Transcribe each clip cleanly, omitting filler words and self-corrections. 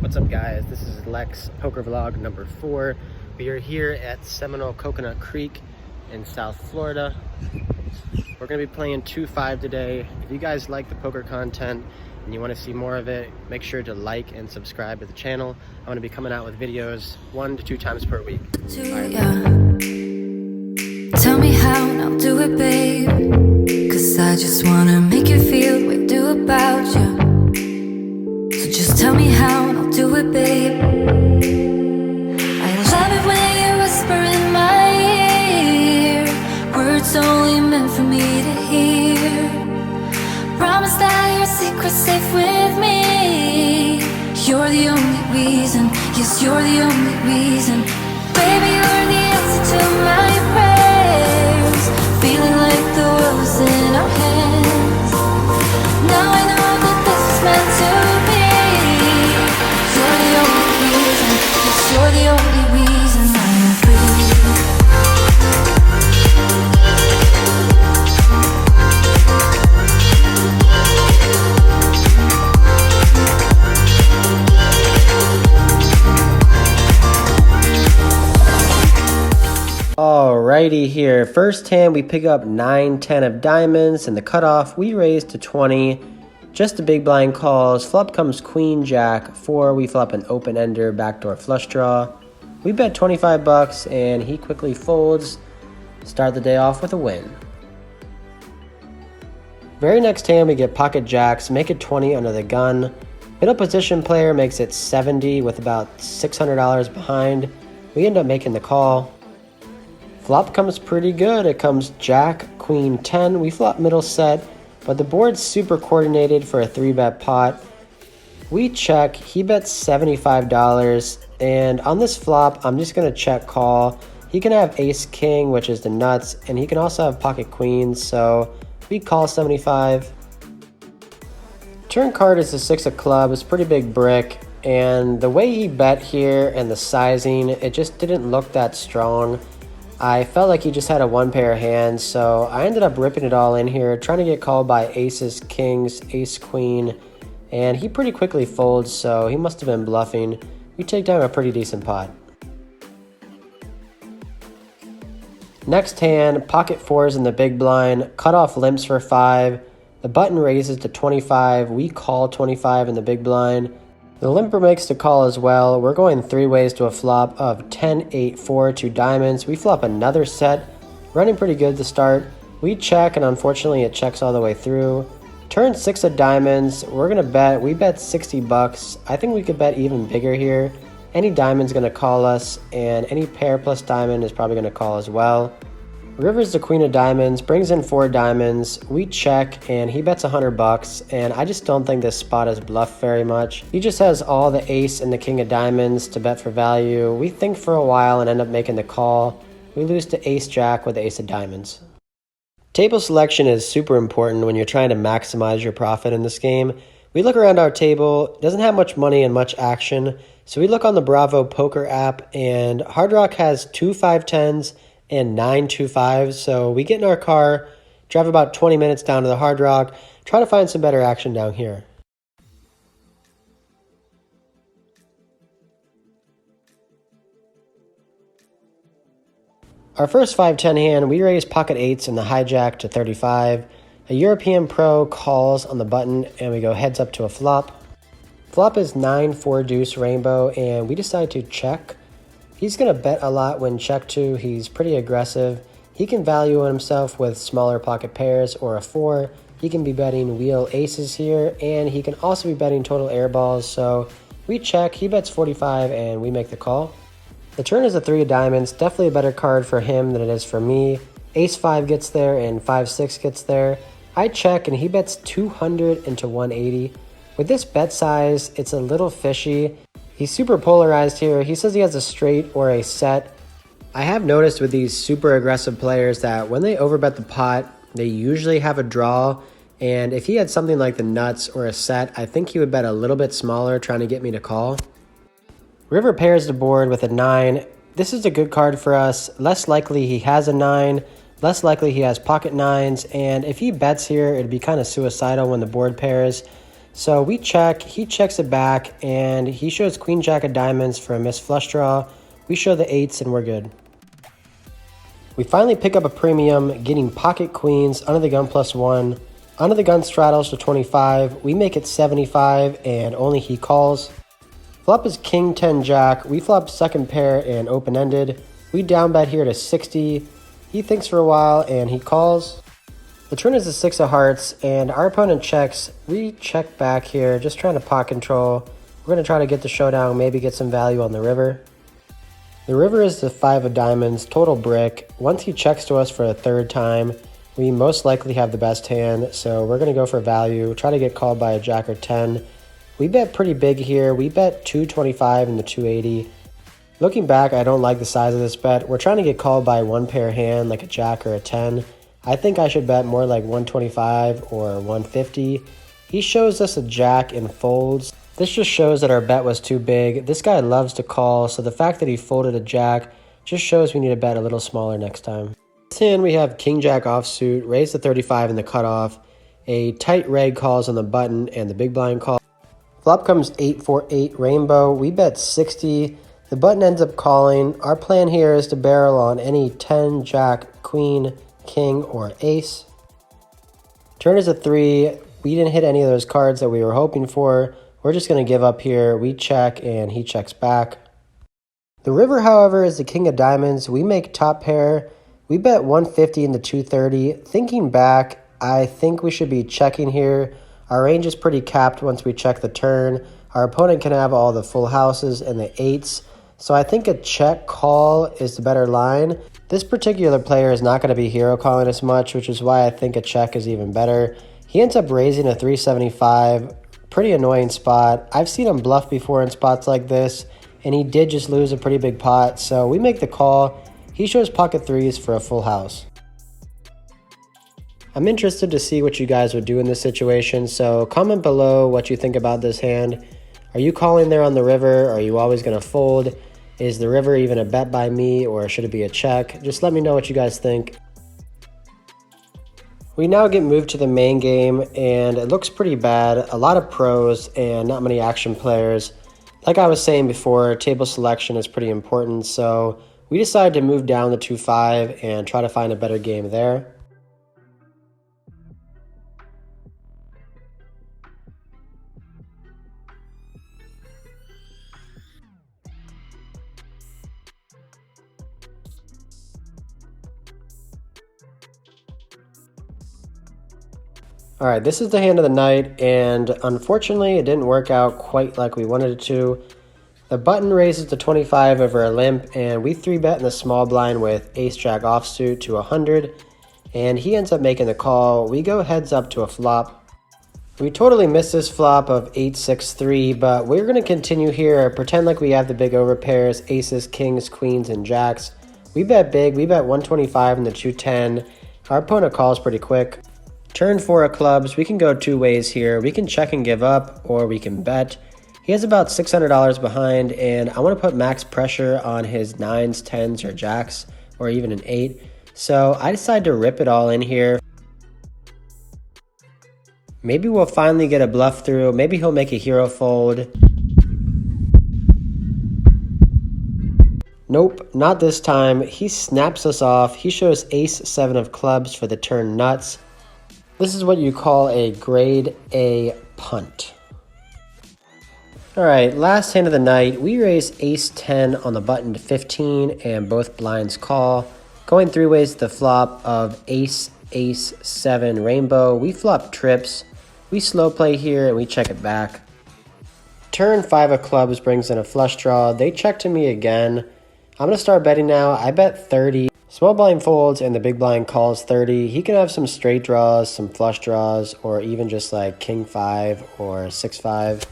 What's up, guys? This is Lex Poker Vlog number 4. We are here at Seminole Coconut Creek in South Florida. We're going to be playing 2-5 today. If you guys like the poker content and you want to see more of it, make sure to like and subscribe to the channel. I'm going to be coming out with videos 1 to 2 times per week. Tell me how and I'll do it, babe. Cause I just wanna make you feel what I do about you. So just tell me how and I'll do it, babe. I love it when you whisper in my ear, words only meant for me to hear. Promise that your secret's safe with me. You're the only reason, yes, you're the only reason. Baby, you're the answer to my prayers. Feeling like the world's in our hands. Now I know that this is meant to be. You're the only reason, yes, you're the only reason I'm free. Alrighty here. First hand, we pick up 9-10 of diamonds, and the cutoff, we raise to 20. Just the big blind calls. Flop comes queen, jack, 4. We flop an open ender, backdoor flush draw. We bet 25 bucks, and he quickly folds. Start the day off with a win. Very next hand, we get pocket jacks, make it 20 under the gun. Middle position player makes it 70 with about $600 behind. We end up making the call. Flop comes pretty good. It comes jack, queen, 10. We flop middle set, but the board's super coordinated for a 3-bet pot. We check. He bets $75, and on this flop, I'm just going to check call. He can have ace king, which is the nuts, and he can also have pocket queens, so we call 75. Turn card is the 6 of clubs, pretty big brick, and the way he bet here and the sizing, it just didn't look that strong. I felt like he just had a 1 pair of hands, so I ended up ripping it all in here, trying to get called by aces, kings, ace, queen, and he pretty quickly folds, so he must have been bluffing. We take down a pretty decent pot. Next hand, pocket 4s in the big blind, cutoff limps for 5. The button raises to 25. We call 25 in the big blind. The limper makes the call as well. We're going 3 ways to a flop of 10, 8, 4, 2 diamonds. We flop another set, running pretty good to start. We check, and unfortunately it checks all the way through. Turn 6 of diamonds. We're gonna bet. We bet 60 bucks. I think we could bet even bigger here. Any diamond's gonna call us, and any pair plus diamond is probably gonna call as well. River's the queen of diamonds, brings in 4 diamonds. We check, and he bets 100 bucks, and I just don't think this spot is bluffed very much. He just has all the ace and the king of diamonds to bet for value. We think for a while and end up making the call. We lose to ace jack with the ace of diamonds. Table selection is super important when you're trying to maximize your profit in this game. We look around our table, it doesn't have much money and much action, so we look on the Bravo Poker app, and Hard Rock has 2 5-10s and 9 2-5s, so we get in our car, drive about 20 minutes down to the Hard Rock, try to find some better action down here. Our first 5-10 hand, we raise pocket 8s in the hijack to 35. A European pro calls on the button, and we go heads up to a flop. Flop is 9-4 deuce rainbow, and we decide to check. He's going to bet a lot when check to. He's pretty aggressive. He can value himself with smaller pocket pairs or a 4. He can be betting wheel aces here, and he can also be betting total air balls. So we check. He bets 45, and we make the call. The turn is a 3 of diamonds. Definitely a better card for him than it is for me. Ace 5 gets there, and 5-6 gets there. I check, and he bets 200 into 180. With this bet size, it's a little fishy. He's super polarized here. He says he has a straight or a set. I have noticed with these super aggressive players that when they overbet the pot, they usually have a draw. And if he had something like the nuts or a set, I think he would bet a little bit smaller, trying to get me to call. River pairs the board with a 9. This is a good card for us. Less likely he has a 9. Less likely he has pocket 9s. And if he bets here, it'd be kind of suicidal when the board pairs. So we check, he checks it back, and he shows queen jack of diamonds for a missed flush draw. We show the eights and we're good. We finally pick up a premium, getting pocket queens, under the gun +1. Under the gun straddles to 25. We make it 75 and only he calls. Flop is king 10 jack. We flop second pair and open-ended. We down bet here to 60. He thinks for a while and he calls. The turn is a 6 of hearts and our opponent checks. We check back here, just trying to pot control. We're going to try to get the showdown, maybe get some value on the river. The river is the 5 of diamonds, total brick. Once he checks to us for a third time, we most likely have the best hand, so we're going to go for value, try to get called by a jack or 10. We bet pretty big here. We bet 225 in the 280. Looking back, I don't like the size of this bet. We're trying to get called by one pair hand, like a jack or a 10. I think I should bet more like 125 or 150. He shows us a jack and folds. This just shows that our bet was too big. This guy loves to call, so the fact that he folded a jack just shows we need to bet a little smaller next time. This hand we have king jack offsuit, raise to 35 in the cutoff, a tight reg calls on the button and the big blind call. Flop comes 8-4-8 rainbow. We bet 60. The button ends up calling. Our plan here is to barrel on any 10, jack, queen, king, or ace. Turn is a 3. We didn't hit any of those cards that we were hoping for. We're just going to give up here. We check and he checks back. The river, however, is the king of diamonds. We make top pair. We bet 150 into 230. Thinking back, I think we should be checking here. Our range is pretty capped once we check the turn. Our opponent can have all the full houses and the eights. So I think a check call is the better line. This particular player is not going to be hero calling as much, which is why I think a check is even better. He ends up raising a 375. Pretty annoying spot. I've seen him bluff before in spots like this, and he did just lose a pretty big pot, so we make the call. He shows pocket threes for a full house. I'm interested to see what you guys would do in this situation, so comment below what you think about this hand. Are you calling there on the river? Are you always going to fold? Is the river even a bet by me, or should it be a check? Just let me know what you guys think. We now get moved to the main game, and it looks pretty bad. A lot of pros and not many action players. Like I was saying before, table selection is pretty important, so we decided to move down to 2-5 and try to find a better game there. Alright, this is the hand of the night, and unfortunately it didn't work out quite like we wanted it to. The button raises to 25 over a limp, and we 3-bet in the small blind with ace-jack offsuit to 100, and he ends up making the call. We go heads up to a flop. We totally missed this flop of 8-6-3, but we're going to continue here, pretend like we have the big overpairs, aces, kings, queens, and jacks. We bet big, we bet 125 in the 210. Our opponent calls pretty quick. Turn 4 of clubs, we can go two ways here. We can check and give up, or we can bet. He has about $600 behind, and I want to put max pressure on his 9s, 10s, or jacks, or even an 8. So I decide to rip it all in here. Maybe we'll finally get a bluff through. Maybe he'll make a hero fold. Nope, not this time. He snaps us off. He shows ace-7 of clubs for the turn nuts. This is what you call a grade A punt. Alright, last hand of the night. We raise ace-10 on the button to 15 and both blinds call. Going three ways to the flop of ace, ace, 7 rainbow. We flop trips. We slow play here and we check it back. Turn 5 of clubs brings in a flush draw. They check to me again. I'm going to start betting now. I bet 30. Small blind folds and the big blind calls 30. He can have some straight draws, some flush draws, or even just like king 5 or 6-5.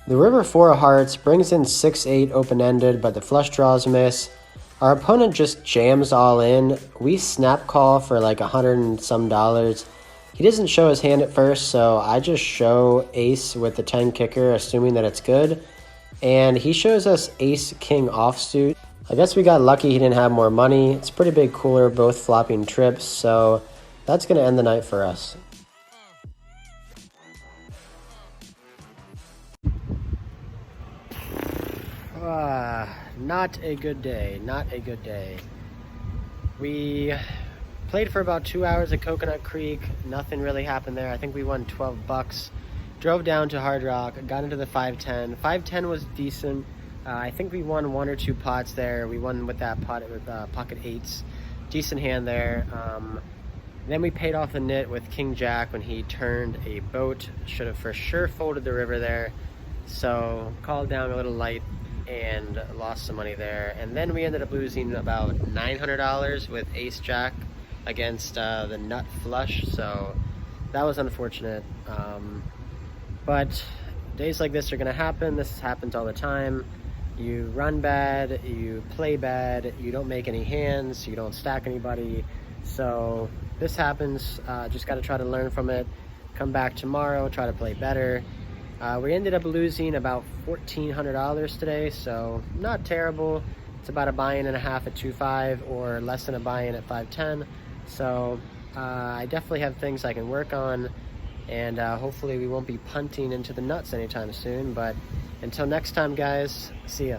The river 4 of hearts brings in 6-8 open-ended, but the flush draws miss. Our opponent just jams all in. We snap call for like $100 and some. He doesn't show his hand at first, so I just show ace with the 10 kicker, assuming that it's good. And he shows us ace king offsuit. I guess we got lucky he didn't have more money. It's a pretty big cooler, both flopping trips, so that's going to end the night for us. Not a good day. Not a good day. We played for about 2 hours at Coconut Creek. Nothing really happened there. I think we won 12 bucks. Drove down to Hard Rock, got into the 510. 510 was decent. I think we won 1 or 2 pots there. We won with that pot with pocket 8s. Decent hand there. Then we paid off the nit with King Jack when he turned a boat. Should have for sure folded the river there. So called down a little light and lost some money there. And then we ended up losing about $900 with Ace Jack against the nut flush. So that was unfortunate. But days like this are gonna happen. This happens all the time. You run bad, you play bad, you don't make any hands, you don't stack anybody. So this happens. Just got to try to learn from it. Come back tomorrow, try to play better. We ended up losing about $1,400 today, so not terrible. It's about a buy-in and a half at 2.5 or less than a buy-in at 5.10. So I definitely have things I can work on, and hopefully we won't be punting into the nuts anytime soon. But until next time, guys, see ya.